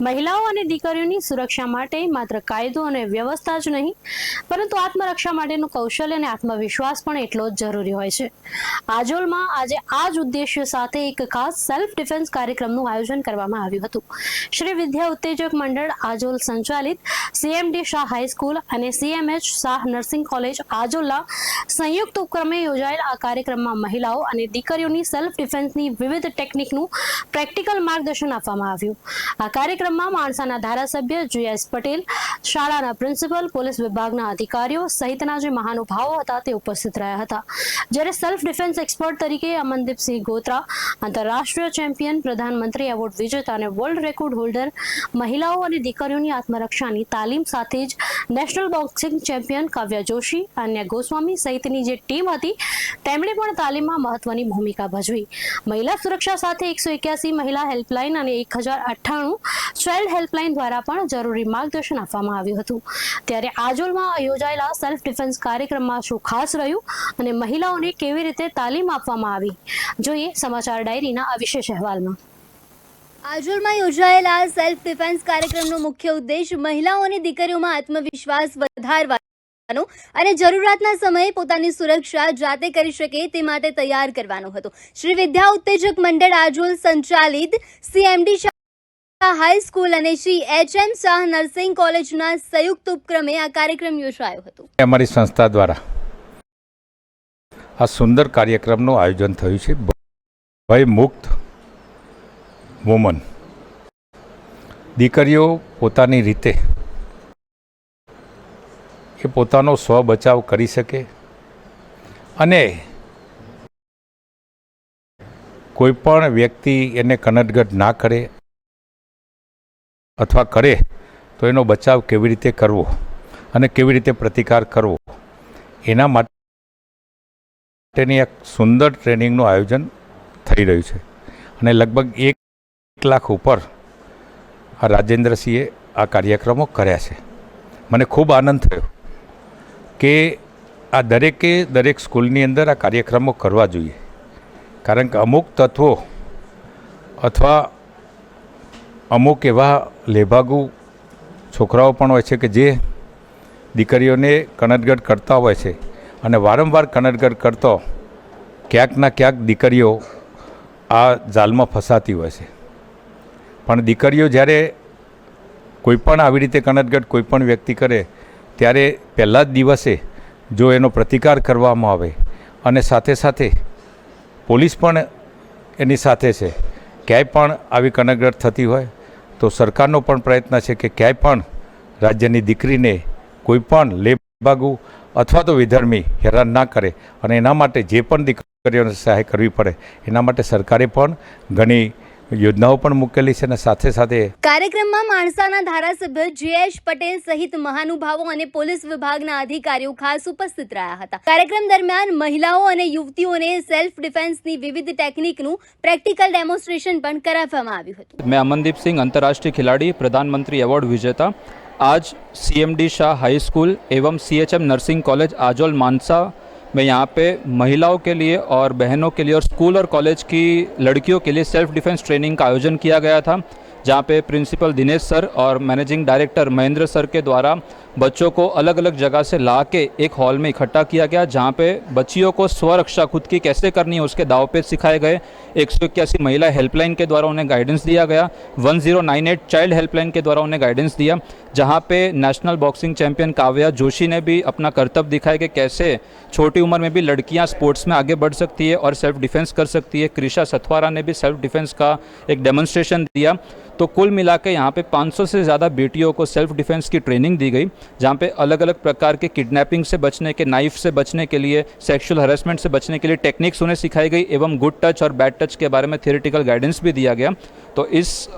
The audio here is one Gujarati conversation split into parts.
મહિલાઓ અને દીકરીઓની સુરક્ષા માટે માત્ર કાયદો અને વ્યવસ્થા જ નહીં, પરંતુ આત્મરક્ષા માટેનું કૌશલ્ય અને આત્મવિશ્વાસ પણ એટલો જ જરૂરી હોય છે. આજોલમાં આજે આ જ ઉદ્દેશ્ય સાથે એક ખાસ સેલ્ફ ડિફેન્સ કાર્યક્રમનું આયોજન કરવામાં આવ્યું હતું. શ્રી વિદ્યા ઉત્તેજક મંડળ આજોલ સંચાલિત CMD શાહ હાઈસ્કૂલ અને CMH શાહ નર્સિંગ કોલેજ આજોલના સંયુક્ત ઉપક્રમે યોજાયેલ આ કાર્યક્રમમાં મહિલાઓ અને દીકરીઓની સેલ્ફ ડિફેન્સની વિવિધ ટેકનિકનું પ્રેક્ટિકલ માર્ગદર્શન આપવામાં આવ્યું. આ કાર્યક્રમમાં માણસાના ધારાસભ્ય GS પટેલ, શાળાના પ્રિન્સિપલ, પોલીસ વિભાગના અધિકારીઓ સહિતના જે મહાનુભાવો હતા તે ઉપસ્થિત રહ્યા હતા. જ્યારે સેલ્ફ ડિફેન્સ એક્સપર્ટ તરીકે અમનદીપસિંહ ગોત્રા, આંતરરાષ્ટ્રીય ચેમ્પિયન, પ્રધાનમંત્રી એવોર્ડ વિજેતા અને વર્લ્ડ રેકોર્ડ હોલ્ડર, મહિલાઓ અને દીકરીઓની આત્મરક્ષાની તાલીમ સાથે જ નેશનલ બોક્સિંગ ચેમ્પિયન કાવ્યા જોશી, અન્ય ગોસ્વામી સહિતની જે ટીમ હતી તેમણે પણ તાલીમમાં મહત્વની ભૂમિકા ભજવી. મહિલા સુરક્ષા સાથે 181 મહિલા હેલ્પલાઇન અને 1098 ચાઇલ્ડ હેલ્પલાઇન દ્વારા પણ જરૂરી માર્ગદર્શન આપવામાં આવ્યું હતું. ત્યારે આજોલમાં યોજાયેલા સેલ્ફ ડિફેન્સ કાર્યક્રમમાં શું ખાસ રહ્યું અને મહિલાઓને કેવી રીતે તાલીમ આપવામાં આવી, જોઈએ સમાચાર ડાયરીના આ વિશેષ અહેવાલમાં. આજોલમાં યોજાયેલા સેલ્ફ ડિફેન્સ કાર્યક્રમનો મુખ્ય ઉદ્દેશ મહિલાઓ અને દીકરીઓમાં આત્મવિશ્વાસ વધારવાનો અને જરૂરિયાતના સમયે પોતાની સુરક્ષા જાતે કરી શકે તે માટે તૈયાર કરવાનો હતો. શ્રી વિદ્યા ઉત્તેજક મંડળ આજોલ સંચાલિત CMD હાઈસ્કૂલ અને શ્રી HM શાહ નર્સિંગ કોલેજના સંયુક્ત ઉપક્રમે આ કાર્યક્રમ યોજાયો હતો. અમારી સંસ્થા દ્વારા આ સુંદર કાર્યક્રમનું આયોજન થયું છે. ભય મુક્ત વુમન, દીકરીઓ પોતાની રીતે એ પોતાનો સ્વ બચાવ કરી શકે અને કોઈ પણ વ્યક્તિ એને કનડગત ના કરે અથવા કરે તો એનો બચાવ કેવી રીતે કરવો અને કેવી રીતે પ્રતિકાર કરવો, એના માટેની એક સુંદર ટ્રેનિંગનું આયોજન થઈ રહ્યું છે. અને લગભગ 1 લાખ ઉપર આ રાજેન્દ્રસિંહે આ કાર્યક્રમો કર્યા છે. મને ખૂબ આનંદ થયો કે આ દરેક સ્કૂલની અંદર આ કાર્યક્રમો કરવા જોઈએ, કારણ કે અમુક તત્વો અથવા અમુક એવા લેભાગુ છોકરાઓ પણ હોય છે કે જે દીકરીઓને કનડગત કરતા હોય છે અને વારંવાર કનડગત કરતો ક્યાંક ના ક્યાંક દીકરીઓ આ જાલમાં ફસાતી હોય છે. પણ દીકરીઓ જ્યારે કોઈ પણ આવી રીતે કનડગત કોઈ પણ વ્યક્તિ કરે ત્યારે પહેલા જ દિવસે જો એનો પ્રતિકાર કરવામાં આવે અને સાથે સાથે પોલીસ પણ એની સાથે છે, ક્યાંય પણ આવી કનડગત થતી હોય તો સરકારનો પણ પ્રયત્ન છે કે ક્યાંય પણ રાજ્યની દીકરીને કોઈ પણ લેભાગુ અથવા તો વિધર્મી હેરાન ના કરે અને એના માટે જે પણ દીકરીઓને સહાય કરવી પડે એના માટે સરકારે પણ ઘણી યોજનાઓ પણ મૂકેલી છે. અને સાથે સાથે કાર્યક્રમમાં માણસાના ધારાસભ્ય GS પટેલ સહિત મહાનુભાવો અને પોલીસ વિભાગના અધિકારીઓ ખાસ ઉપસ્થિત રહ્યા હતા. કાર્યક્રમ દરમિયાન મહિલાઓ અને યુવતીઓને સેલ્ફ ડિફેન્સની વિવિધ ટેકનિકનું પ્રેક્ટિકલ डेमोन्स्ट्रेशन પણ કરાવવામાં આવ્યું હતું. मैं अमनदीप सिंह, अंतर्राष्ट्रीय खिलाड़ी, प्रधानमंत्री अवार्ड विजेता, आज CMD शाह हाई स्कूल एवं CHM नर्सिंग कॉलेज आजोल मानसा में यहाँ पे महिलाओं के लिए और बहनों के लिए और स्कूल और कॉलेज की लड़कियों के लिए सेल्फ डिफेंस ट्रेनिंग का आयोजन किया गया था, जहाँ पे प्रिंसिपल दिनेश सर और मैनेजिंग डायरेक्टर महेंद्र सर के द्वारा बच्चों को अलग अलग जगह से ला के एक हॉल में इकट्ठा किया गया, जहाँ पे बच्चियों को स्वरक्षा खुद की कैसे करनी है उसके दावपेच सिखाए गए. 181 महिला हेल्पलाइन के द्वारा उन्हें गाइडेंस दिया गया. 1098 चाइल्ड हेल्पलाइन के द्वारा उन्हें गाइडेंस दिया, जहाँ पे national boxing champion Kavya Joshi ने भी अपना कर्तव्य दिखाया कि कैसे छोटी उम्र में भी लड़कियाँ स्पोर्ट्स में आगे बढ़ सकती है और सेल्फ डिफेंस कर सकती है. क्रिशा सथवारा ने भी सेल्फ डिफेंस का एक डेमोन्स्ट्रेशन दिया. तो कुल मिला के यहाँ पे 500 से ज़्यादा बेटियों को सेल्फ डिफेंस की ट्रेनिंग दी गई, जहाँ पे अलग अलग प्रकार के किडनैपिंग से बचने के, नाइफ से बचने के लिए, सेक्सुअल हरेसमेंट से बचने के लिए टेक्निक्स उन्हें सिखाई गई एवं गुड टच और बैड टच के बारे में थियोरेटिकल गाइडेंस भी दिया गया. तो इस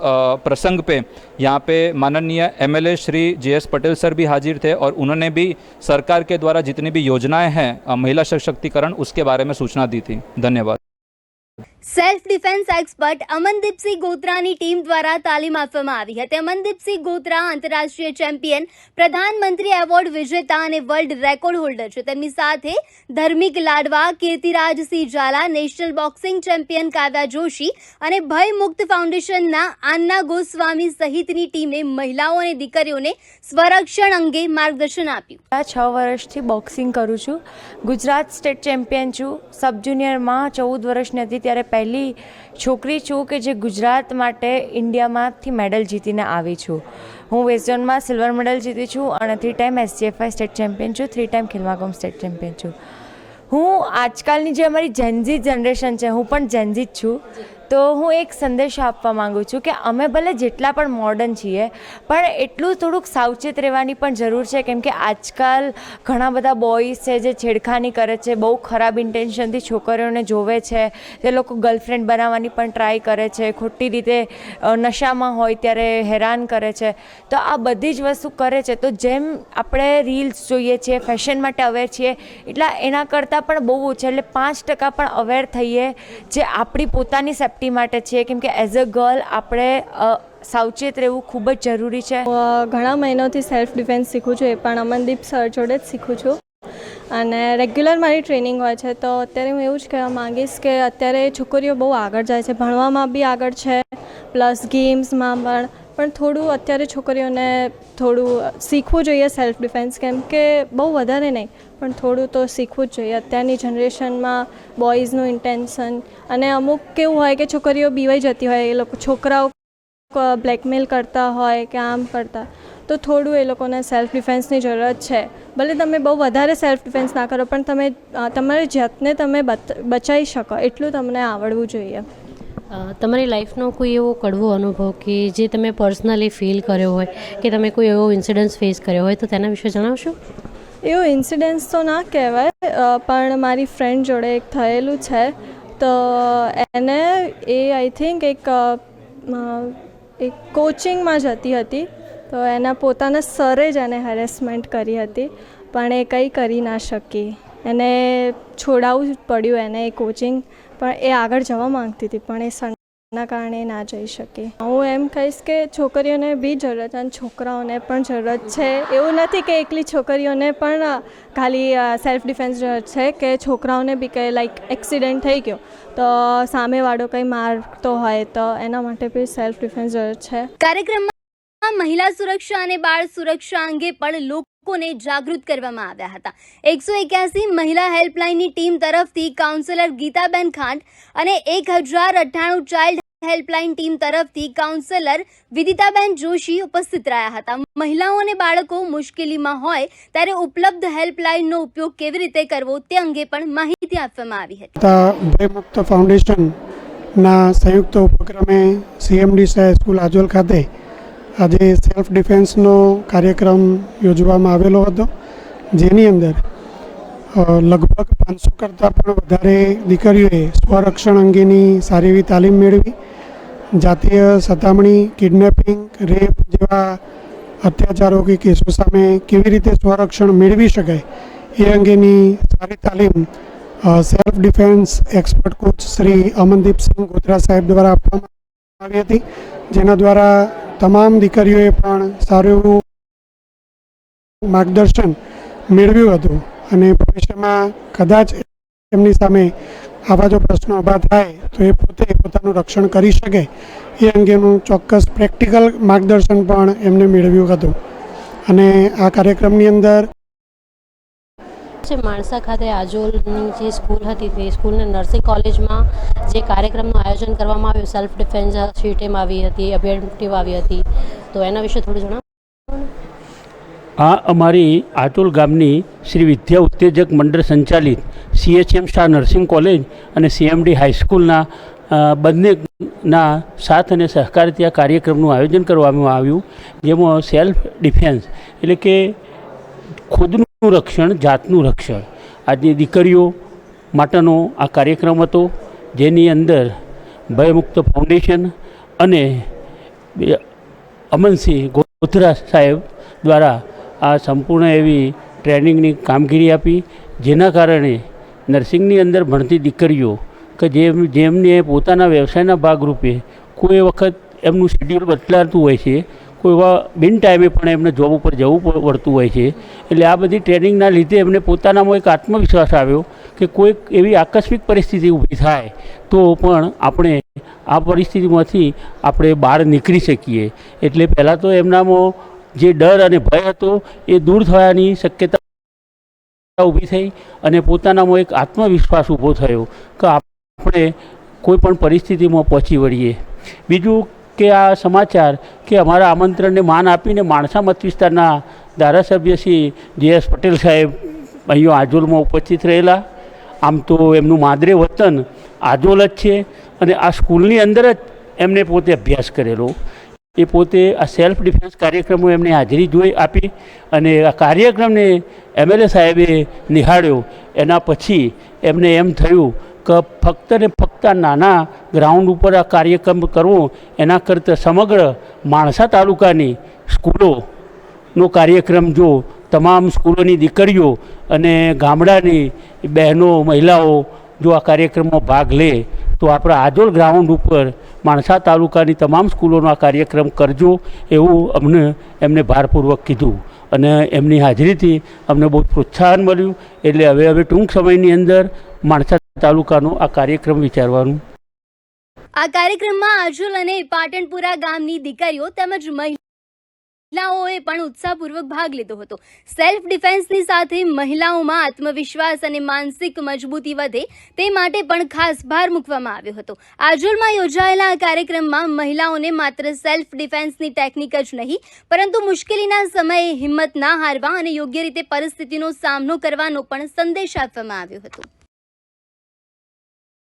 प्रसंग पे यहाँ पे माननीय MLA Shri GS Patel sir भी हाजिर थे और उन्होंने भी सरकार के द्वारा जितनी भी योजनाएं हैं महिला सशक्तिकरण उसके बारे में सूचना दी थी. धन्यवाद. સેલ્ફ ડિફેન્સ એક્સપર્ટ અમનદીપસિંહ ગોત્રાની ટીમ દ્વારા તાલીમ આપવામાં આવી હતી. અમનદીપસિંહ ગોત્રા આંતરરાષ્ટ્રીય ચેમ્પિયન, પ્રધાનમંત્રી એવોર્ડ વિજેતા અને વર્લ્ડ રેકોર્ડ હોલ્ડર છે. તેમની સાથે ધર્મિક લાડવા, કીર્તિરાજસિંહ ઝાલા, નેશનલ બોક્સિંગ ચેમ્પિયન કાવ્યા જોશી અને ભયમુક્ત ફાઉન્ડેશનના આન્ના ગોસ્વામી સહિતની ટીમે મહિલાઓ અને દીકરીઓને સ્વરક્ષણ અંગે માર્ગદર્શન આપ્યું. 6 વર્ષથી બોક્સિંગ કરું છું. ગુજરાત સ્ટેટ ચેમ્પિયન છું. સબ જુનિયરમાં 14 વર્ષની હતી ત્યારે પહેલી છોકરી છું કે જે ગુજરાત માટે ઇન્ડિયામાંથી મેડલ જીતીને આવી છું. હું વેસ્ટ ઝોનમાં સિલ્વર મેડલ જીતી છું અને 3 ટાઈમ SGFI સ્ટેટ ચેમ્પિયન છું, 3 ટાઈમ ખિલમાકોમ સ્ટેટ ચેમ્પિયન છું. હું આજકાલની જે અમારી જેનઝી જનરેશન છે, હું પણ જેનઝી જ છું, તો હું એક સંદેશો આપવા માગું છું કે અમે ભલે જેટલા પણ મોડર્ન છીએ પણ એટલું થોડુંક સાવચેત રહેવાની પણ જરૂર છે. કેમ કે આજકાલ ઘણા બધા બોયઝ છે જે છેડખાની કરે છે, બહુ ખરાબ ઇન્ટેન્શનથી છોકરીઓને જોવે છે, તે લોકો ગર્લફ્રેન્ડ બનાવવાની પણ ટ્રાય કરે છે, ખોટી રીતે નશામાં હોય ત્યારે હેરાન કરે છે. તો આ બધી જ વસ્તુ કરે છે. તો જેમ આપણે રીલ્સ જોઈએ છીએ, ફેશન માટે અવેર છીએ, એટલા એના કરતાં પણ બહુ ઓછા, એટલે 5% પણ અવેર થઈએ જે આપણી પોતાની સેફ્ટી માટે છે. કેમ કે એઝ અ ગર્લ આપણે સાવચેત રહેવું ખૂબ જ જરૂરી છે. ઘણા મહિનાથી સેલ્ફ ડિફેન્સ શીખું છું, એ પણ અમનદીપ સર જોડે જ શીખું છું અને રેગ્યુલર મારી ટ્રેનિંગ હોય છે. તો અત્યારે હું એવું જ કહેવા માંગીશ કે અત્યારે છોકરીઓ બહુ આગળ જાય છે, ભણવામાં બી આગળ છે, પ્લસ ગેમ્સમાં પણ થોડું અત્યારે છોકરીઓને થોડું શીખવું જોઈએ સેલ્ફ ડિફેન્સ. કેમ કે બહુ વધારે નહીં પણ થોડું તો શીખવું જ જોઈએ. અત્યારની જનરેશનમાં બોયઝનું ઇન્ટેન્શન અને અમુક કેવું હોય કે છોકરીઓ બીવાઈ જતી હોય, એ લોકો છોકરાઓ બ્લેકમેલ કરતા હોય કે આમ કરતા, તો થોડું એ લોકોને સેલ્ફ ડિફેન્સની જરૂરત છે. ભલે તમે બહુ વધારે સેલ્ફ ડિફેન્સ ના કરો પણ તમે તમારી જાતને તમે બચાવી શકો એટલું તમને આવડવું જોઈએ. તમારી લાઈફનો કોઈ એવો કડવો અનુભવ કે જે તમે પર્સનલી ફીલ કર્યો હોય કે તમે કોઈ એવો ઇન્સિડન્સ ફેસ કર્યો હોય તો તેના વિશે જણાવશો? એવો ઇન્સિડન્સ તો ના કહેવાય પણ મારી ફ્રેન્ડ જોડે એક થયેલું છે. તો એને આઈ થિંક એક કોચિંગમાં જતી હતી તો એના પોતાના સરે જ એને હેરેસમેન્ટ કરી હતી પણ એ કંઈ કરી ના શકી. એને છોડાવવું પડ્યું એને એ કોચિંગ, પણ એ આગળ જવા માંગતી હતી પણ એ સરના કારણે ના જઈ શકી. હું એમ કહીશ કે છોકરીઓને બી જરૂરત અને છોકરાઓને પણ જરૂરત છે. એવું નથી કે એકલી છોકરીઓને પણ ખાલી સેલ્ફ ડિફેન્સ જરૂરત છે, કે છોકરાઓને બી કંઈ લાઈક એક્સિડન્ટ થઈ ગયો તો સામેવાળો કંઈ મારતો હોય તો એના માટે બી સેલ્ફ ડિફેન્સ જરૂરત છે. કાર્યક્રમમાં મહિલા સુરક્ષા અને બાળ સુરક્ષા અંગે પણ લોકોને જાગૃત કરવામાં આવ્યા હતા. 181 મહિલા હેલ્પલાઇનની ટીમ તરફથી કાઉન્સિલર ગીતાબેન ખાંડ અને 1098 ચાઇલ્ડ હેલ્પલાઇન ટીમ તરફથી કાઉન્સિલર વિદિતાબેન જોશી ઉપસ્થિત રહ્યા હતા. મહિલાઓ અને બાળકો મુશ્કેલીમાં હોય ત્યારે ઉપલબ્ધ હેલ્પલાઇનનો ઉપયોગ કેવી રીતે કરવો તે અંગે પણ માહિતી આપવામાં આવી હતી. ભયમુક્ત ફાઉન્ડેશનના સંયુક્ત ઉપક્રમે CMD સ્કૂલ આજોલ ખાતે આજે સેલ્ફ ડિફેન્સનો કાર્યક્રમ યોજવામાં આવેલો હતો, જેની અંદર લગભગ 500 કરતાં પણ વધારે દીકરીઓએ સ્વરક્ષણ અંગેની સારી એવી તાલીમ મેળવી. જાતીય સતામણી, કિડનેપિંગ, રેપ જેવા અત્યાચારો કે કેસો સામે કેવી રીતે સ્વરક્ષણ મેળવી શકાય એ અંગેની સારી તાલીમ self defence expert coach Shri Amandeep Singh Gotra sahab દ્વારા આપવામાં આવી હતી, જેના દ્વારા તમામ દીકરીઓએ પણ સારું એવું માર્ગદર્શન મેળવ્યું હતું અને ભવિષ્યમાં કદાચ એમની સામે આવા જો પ્રશ્નો ઊભા થાય તો એ પોતે પોતાનું રક્ષણ કરી શકે એ અંગેનું ચોક્કસ પ્રેક્ટિકલ માર્ગદર્શન પણ એમને મેળવ્યું હતું. અને આ કાર્યક્રમની અંદર માણસા ખાતે આજોલની જે સ્કૂલ હતી તે સ્કૂલને નર્સિંગ કોલેજમાં જે કાર્યક્રમનું આયોજન કરવામાં આવ્યું, સેલ્ફ ડિફેન્સ ટીમ આવી હતી, અભિયાન ટીમ આવી હતી, તો એના વિશે થોડું જણાવો. આ અમારી આજોલ ગામની શ્રી વિદ્યા ઉત્તેજક મંડળ સંચાલિત CHM શાહ નર્સિંગ કોલેજ અને CMD હાઈસ્કૂલના બંનેના સાથ અને સહકારથી આ કાર્યક્રમનું આયોજન કરવામાં આવ્યું, જેમાં સેલ્ફ ડિફેન્સ એટલે કે ખુદનું રક્ષણ, જાતનું રક્ષણ, આજની દીકરીઓ માટેનો આ કાર્યક્રમ હતો, જેની અંદર ભયમુક્ત ફાઉન્ડેશન અને અમનસિંહ ગોત્રા સાહેબ દ્વારા આ સંપૂર્ણ એવી ટ્રેનિંગની કામગીરી આપી, જેના કારણે નર્સિંગની અંદર ભણતી દીકરીઓ કે જેમને પોતાના વ્યવસાયના ભાગરૂપે કોઈ વખત એમનું શેડ્યુલ બદલાતું હોય છે, કોઈ બિન ટાઈમે પણ એમને જોબ ઉપર જવું પડતું હોય છે. એટલે આ બધી ટ્રેનિંગના લીધે એમને પોતાનામાં એક આત્મવિશ્વાસ આવ્યો કે કોઈક એવી આકસ્મિક પરિસ્થિતિ ઊભી થાય તો પણ આપણે આ પરિસ્થિતિમાંથી આપણે બહાર નીકળી શકીએ. એટલે પહેલાં તો એમનામાં જે ડર અને ભય હતો એ દૂર થવાની શક્યતા ઊભી થઈ અને પોતાનામાં એક આત્મવિશ્વાસ ઊભો થયો કે આપણે કોઈ પણ પરિસ્થિતિમાં પહોંચી વળીએ. બીજું કે આ સમાચાર કે અમારા આમંત્રણને માન આપીને માણસા મત વિસ્તારના ધારાસભ્ય શ્રી JS પટેલ સાહેબ અહીંયા આજોલમાં ઉપસ્થિત રહેલા. આમ તો એમનું માદરે વતન આજોલ જ છે અને આ સ્કૂલની અંદર જ એમને પોતે અભ્યાસ કરેલો. એ પોતે આ સેલ્ફ ડિફેન્સ કાર્યક્રમમાં એમને હાજરી આપી અને આ કાર્યક્રમને MLA સાહેબે નિહાળ્યો. એના પછી એમને એમ થયું કે ફક્ત ને ફક્ત નાના ગ્રાઉન્ડ ઉપર આ કાર્યક્રમ કરવો એના કરતાં સમગ્ર માણસા તાલુકાની સ્કૂલોનો કાર્યક્રમ જો તમામ સ્કૂલોની દીકરીઓ અને ગામડાની બહેનો મહિલાઓ જો આ કાર્યક્રમમાં ભાગ લે તો આપણા આજોલ ગ્રાઉન્ડ ઉપર માણસા તાલુકાની તમામ સ્કૂલોનો આ કાર્યક્રમ કરજો એવું એમને ભારપૂર્વક કીધું અને એમની હાજરીથી અમને બહુ પ્રોત્સાહન મળ્યું. એટલે હવે ટૂંક સમયની અંદર માણસા તાલુકાનો આ કાર્યક્રમ વિચારવાનું. આ કાર્યક્રમમાં આજોલ અને પાટણપુરા ગામની દીકરીઓ તેમજ મહિલાઓએ પણ ઉત્સાહપૂર્વક ભાગ લીધો હતો. સેલ્ફ ડિફેન્સની સાથે મહિલાઓમાં આત્મવિશ્વાસ અને માનસિક મજબૂતી વધે તે માટે પણ ખાસ ભાર મૂકવામાં આવ્યો હતો. આજોલમાં યોજાયેલા આ કાર્યક્રમમાં મહિલાઓને માત્ર સેલ્ફ ડિફેન્સની ટેકનિક જ નહીં પરંતુ મુશ્કેલીના સમયે હિંમત ના હારવા અને યોગ્ય રીતે પરિસ્થિતિનો સામનો કરવાનો પણ સંદેશ આપવામાં આવ્યો હતો.